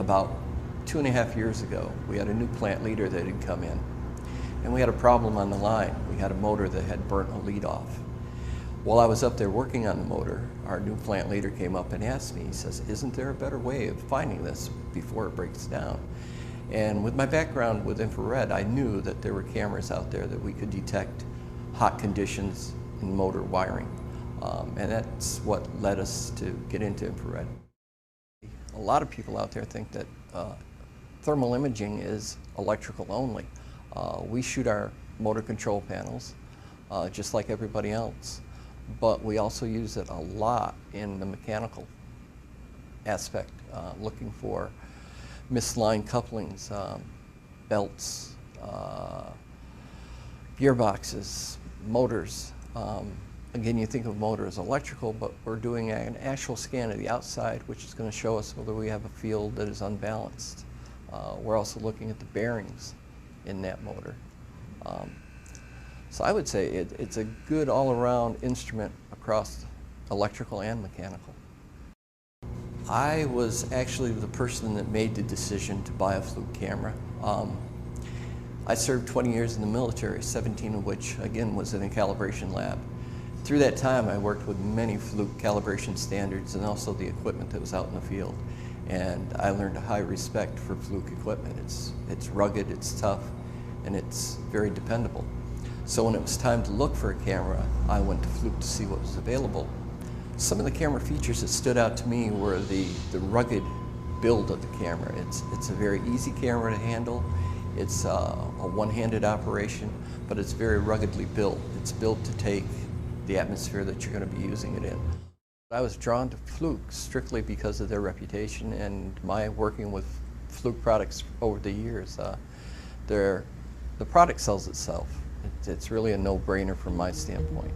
About 2.5 years ago, we had a new plant leader that had come in, and we had a problem on the line. We had a motor that had burnt a lead off. While I was up there working on the motor, our new plant leader came up and asked me, he says, "Isn't there a better way of finding this before it breaks down?" And with my background with infrared, I knew that there were cameras out there that we could detect hot conditions in motor wiring. And that's what led us to get into infrared. A lot of people out there think that thermal imaging is electrical only. We shoot our motor control panels just like everybody else, but we also use it a lot in the mechanical aspect, looking for misaligned couplings, belts, gearboxes, motors. Again, you think of motor as electrical, but we're doing an actual scan of the outside, which is going to show us whether we have a field that is unbalanced. We're also looking at the bearings in that motor. So I would say it's a good all-around instrument across electrical and mechanical. I was actually the person that made the decision to buy a Fluke camera. I served 20 years in the military, 17 of which, again, was in a calibration lab. Through that time, I worked with many Fluke calibration standards and also the equipment that was out in the field. And I learned a high respect for Fluke equipment. It's rugged, it's tough, and it's very dependable. So when it was time to look for a camera, I went to Fluke to see what was available. Some of the camera features that stood out to me were the rugged build of the camera. It's a very easy camera to handle. It's a one-handed operation, but it's very ruggedly built. It's built to take the atmosphere that you're going to be using it in. I was drawn to Fluke strictly because of their reputation and my working with Fluke products over the years. The product sells itself. It's really a no-brainer from my standpoint.